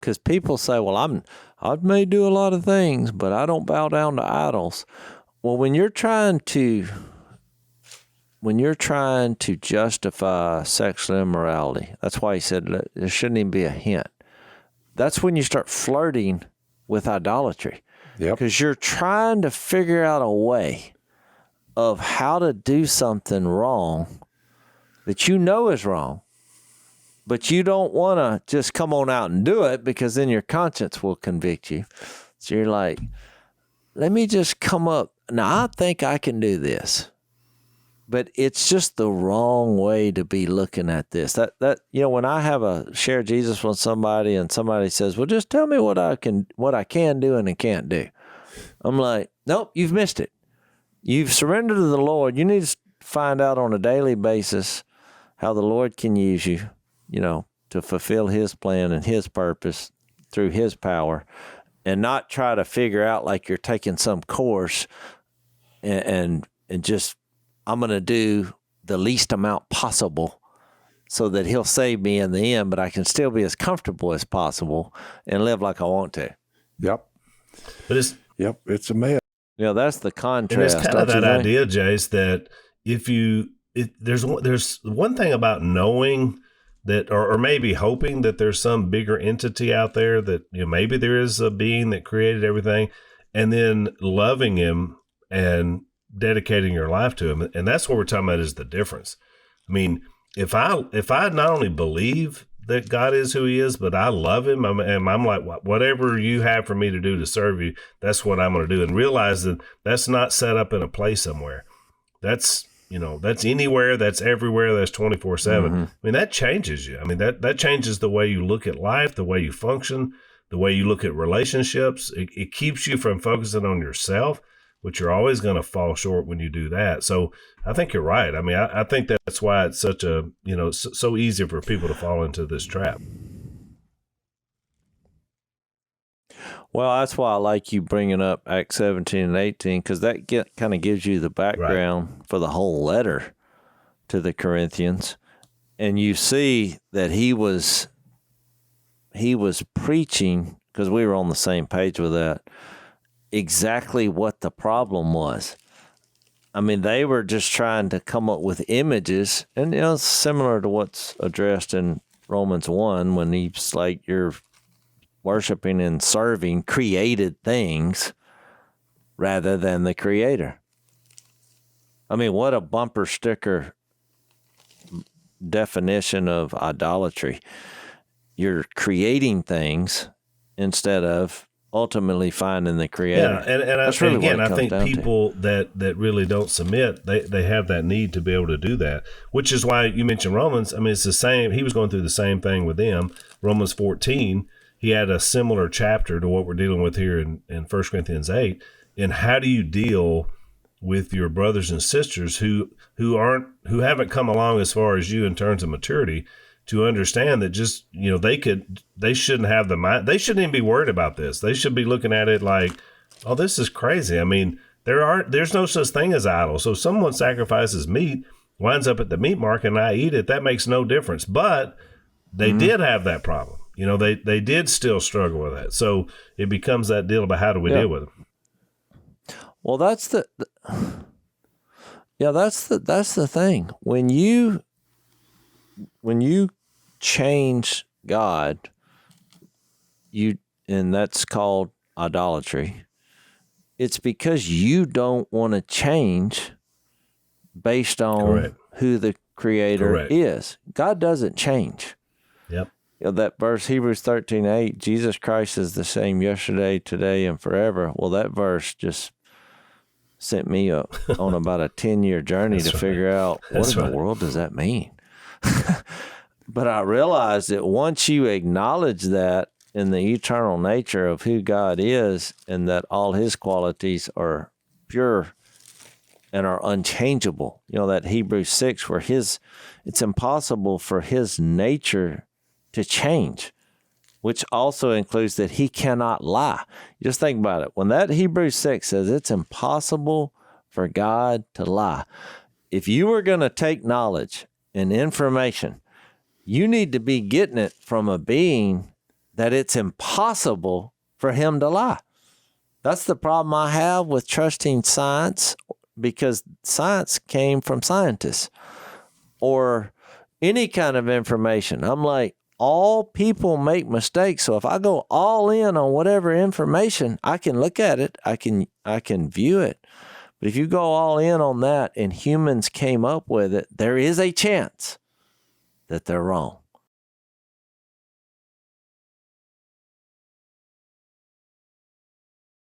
because people say, well, I may do a lot of things, but I don't bow down to idols. Well, when you're trying to justify sexual immorality, that's why he said there shouldn't even be a hint. That's when you start flirting with idolatry. Yep. Because you're trying to figure out a way of how to do something wrong that you know is wrong, but you don't want to just come on out and do it because then your conscience will convict you. So you're like, let me just come up. Now, I think I can do this, but it's just the wrong way to be looking at this. That when I have a share Jesus with somebody and somebody says, well, just tell me what I can do and can't do. I'm like, nope, you've missed it. You've surrendered to the Lord. You need to find out on a daily basis how the Lord can use you, to fulfill his plan and his purpose through his power, and not try to figure out like you're taking some course and just, I'm going to do the least amount possible so that he'll save me in the end, but I can still be as comfortable as possible and live like I want to. Yep. But it's a mess. That's the contrast. And it's kind of that idea, Jase, that there's one thing about knowing that, or maybe hoping that there's some bigger entity out there that, maybe there is a being that created everything, and then loving him and dedicating your life to him. And that's what we're talking about is the difference. I mean, if I not only believe that God is who he is, but I love him, I'm like, whatever you have for me to do to serve you, that's what I'm going to do. And realize that that's not set up in a place somewhere. That's, that's anywhere, that's everywhere, that's 24/7. Mm-hmm. I mean, that changes you. I mean, that changes the way you look at life, the way you function, the way you look at relationships. It keeps you from focusing on yourself, which you're always going to fall short when you do that. So I think you're right. I mean, I think that's why it's such a, so easy for people to fall into this trap. Well, that's why I like you bringing up Acts 17 and 18, because that kind of gives you the background for the whole letter to the Corinthians. And you see that he was preaching, because we were on the same page with that, exactly what the problem was. I mean, they were just trying to come up with images, and it's similar to what's addressed in Romans 1 when he's like, you're worshiping and serving created things rather than the Creator. I mean, what a bumper sticker definition of idolatry. You're creating things instead of ultimately finding the Creator. Yeah, and I think people that really don't submit, they have that need to be able to do that, which is why you mentioned Romans. I mean, it's the same. He was going through the same thing with them. Romans 14, he had a similar chapter to what we're dealing with here in 1 Corinthians 8. And how do you deal with your brothers and sisters who haven't come along as far as you in terms of maturity to understand that just, they shouldn't have the mind. They shouldn't even be worried about this. They should be looking at it like, oh, this is crazy. I mean, there's no such thing as idol. So if someone sacrifices meat, winds up at the meat market and I eat it, that makes no difference. But they did have that problem. They did still struggle with that. So it becomes that deal about how do we deal with it. Well, that's the thing. When you change God, and that's called idolatry. It's because you don't want to change based on who the Creator is. God doesn't change. Yep. That verse, Hebrews 13:8, Jesus Christ is the same yesterday, today, and forever. Well, that verse just sent me on about a 10-year journey to figure out what in the world does that mean? But I realized that once you acknowledge that in the eternal nature of who God is and that all his qualities are pure and are unchangeable, that Hebrews 6 where it's impossible for his nature to change, which also includes that he cannot lie. Just think about it. When that Hebrews 6 says it's impossible for God to lie, if you were going to take knowledge and information, you need to be getting it from a being that it's impossible for him to lie. That's the problem I have with trusting science, because science came from scientists, or any kind of information. I'm like, all people make mistakes. So if I go all in on whatever information, I can look at it, I can view it. But if you go all in on that and humans came up with it, there is a chance that they're wrong.